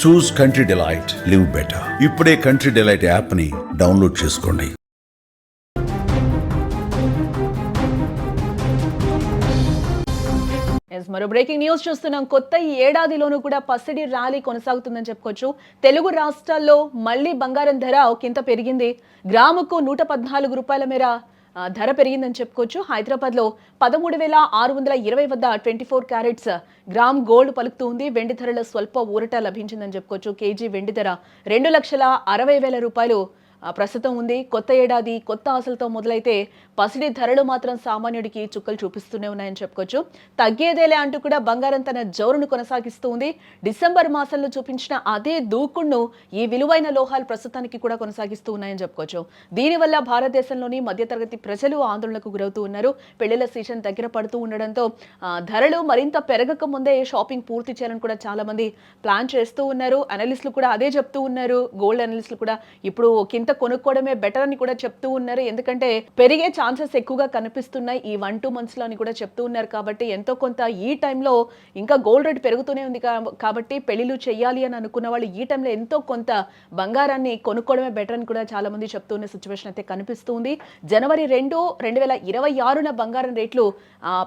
చూస్ country delight, live better. ఇప్పుడే country delight app ని download చేసుకోండి. మరో బ్రేకింగ్ న్యూస్ చూస్తున్నాం. కొత్త ఈ ఏడాదిలోనూ కూడా పసిడి ర్యాలీ కొనసాగుతుందని చెప్పుకోవచ్చు. తెలుగు రాష్ట్రాల్లో మళ్లీ బంగారం ధర ఒకంత పెరిగింది. గ్రాముకు 114 రూపాయల మేర ధర పెరిగిందని చెప్పుకోవచ్చు. హైదరాబాద్లో 13,620 వద్ద 24 క్యారెట్స్ గ్రామ్ గోల్డ్ పలుకుతుంది. వెండి ధరలో స్వల్ప ఊరట లభించిందని చెప్పుకోవచ్చు. కేజీ వెండి ధర 2,60,000 రూపాయలు ప్రస్తుతం ఉంది. కొత్త ఏడాది కొత్త ఆశలతో మొదలైతే పసిడి ధరలు మాత్రం సామాన్యుడికి చుక్కలు చూపిస్తూనే ఉన్నాయని చెప్పుకోవచ్చు. తగ్గేదేలే అంటూ కూడా బంగారం తన జోరును కొనసాగిస్తూ ఉంది. డిసెంబర్ మాసంలో చూపించిన అదే దూకుడును ఈ విలువైన లోహాలు ప్రస్తుతానికి కూడా కొనసాగిస్తూ ఉన్నాయని చెప్పుకోవచ్చు. దీనివల్ల భారతదేశంలోని మధ్యతరగతి ప్రజలు ఆందోళనకు గురవుతూ ఉన్నారు. పెళ్లిళ్ల సీజన్ దగ్గర పడుతూ ఉండడంతో ధరలు మరింత పెరగక ముందే షాపింగ్ పూర్తి చేయాలని కూడా చాలా మంది ప్లాన్ చేస్తూ ఉన్నారు. అనలిస్టులు కూడా అదే చెప్తూ ఉన్నారు. గోల్డ్ అనలిస్టులు కూడా ఇప్పుడు కింద కొనుక్కోవడమే బెటర్ అని కూడా చెప్తూ ఉన్నారు. ఎందుకంటే పెరిగే ఛాన్సెస్ ఎక్కువగా కనిపిస్తున్నాయి ఈ 1-2 మంత్స్ లో అని కూడా చెప్తూ ఉన్నారు. కాబట్టి ఎంతో కొంత ఈ టైంలో ఇంకా గోల్డ్ రేట్ పెరుగుతూనే ఉంది కాబట్టి పెళ్లిళ్ళు చేయాలి అని అనుకున్న వాళ్ళు ఈ టైంలో ఎంతో కొంత బంగారాన్ని కొనుక్కోవడమే బెటర్ అని కూడా చాలా మంది చెప్తున్న సిచ్యువేషన్ అయితే కనిపిస్తుంది. జనవరి 2, 2026 బంగారం రేట్లు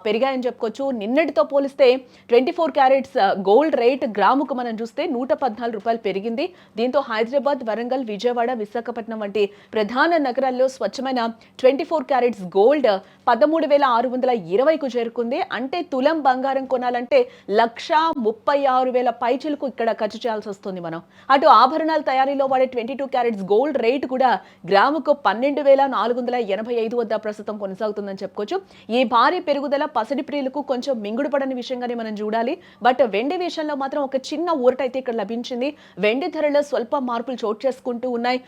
పెరిగాయని చెప్పుకోవచ్చు. నిన్నటితో పోలిస్తే 24 క్యారెట్స్ గోల్డ్ రేట్ గ్రాముకు మనం చూస్తే 114 రూపాయలు పెరిగింది. దీంతో హైదరాబాద్, వరంగల్, విజయవాడ, విశాఖపట్నం వంటి ప్రధాన నగరాల్లో స్వచ్ఛమైన 24 క్యారెట్స్ గోల్డ్ 13,620కు చేరుకుంది. అంటే తులం బంగారం కొనాలంటే 1,36,000 పైచిలకు ఇక్కడ ఖర్చు చేయాల్సి వస్తుంది మనం. అటు ఆభరణాల తయారీలో వాడే 22 క్యారెట్స్ గోల్డ్ రేట్ కూడా గ్రాముకు 12,485 వద్ద ప్రస్తుతం కొనసాగుతుందని చెప్పుకోవచ్చు. ఈ భారీ పెరుగుదల పసిడి ప్రియులకు కొంచెం మింగుడు పడని విషయంగానే మనం చూడాలి. బట్ వెండి విషయంలో మాత్రం ఒక చిన్న ఊరట అయితే ఇక్కడ లభించింది. వెండి ధరలో స్వల్ప మార్పులు చోటు చేసుకుంటూ ఉన్నాయి.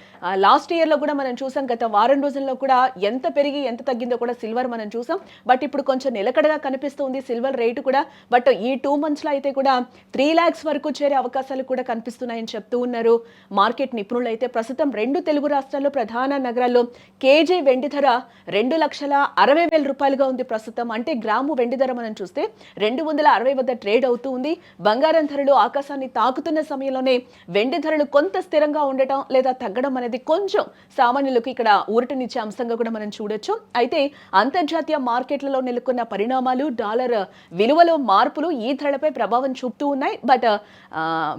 లాస్ట్ ఇయర్ లో కూడా మనం చూసాం. గత వారం రోజుల్లో కూడా ఎంత పెరిగి ఎంత తగ్గిందో కూడా సిల్వర్ మనం చూసాం. బట్ ఇప్పుడు కొంచెం నిలకడగా కనిపిస్తుంది సిల్వర్ రేటు కూడా. బట్ ఈ 2 మంత్స్ లో అయితే కూడా 3 lakhs వరకు చేరే అవకాశాలు కూడా కనిపిస్తున్నాయని చెప్తూ ఉన్నారు మార్కెట్ నిపుణులు. అయితే ప్రస్తుతం 2 తెలుగు రాష్ట్రాల్లో ప్రధాన నగరాల్లో కేజీ వెండి ధర 2,60,000 రూపాయలుగా ఉంది ప్రస్తుతం. అంటే గ్రాము వెండి ధర మనం చూస్తే 260 వద్ద ట్రేడ్ అవుతూ ఉంది. బంగారం ధరలు ఆకాశాన్ని తాకుతున్న సమయంలోనే వెండి ధరలు కొంత స్థిరంగా ఉండటం లేదా తగ్గడం అనేది కొంచెం సామాన్యులకు ఇక్కడ ఊరటనిచ్చే అంశంగా కూడా మనం చూడొచ్చు. అయితే అంతర్జాతీయ మార్కెట్లలో నెలకొన్న పరిణామాలు, డాలర్ విలువలో మార్పులు ఈ ధరలపై ప్రభావం చూపుతూ ఉన్నాయి. బట్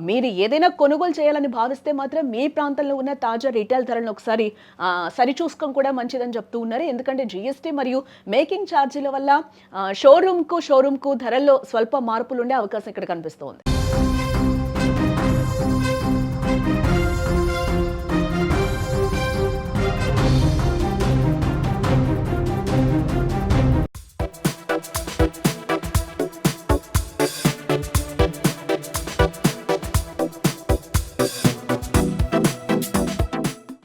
మీరు ఏదైనా కొనుగోలు చేయాలని భావిస్తే మాత్రం మీ ప్రాంతంలో ఉన్న తాజా రిటైల్ ధరలను ఒకసారి సరిచూసుకోవడం కూడా మంచిదని చెప్తూ ఉన్నారు. ఎందుకంటే జీఎస్టీ మరియు మేకింగ్ ఛార్జీల వల్ల షోరూమ్ కు ధరల్లో స్వల్ప మార్పులు ఉండే అవకాశం ఇక్కడ కనిపిస్తోంది.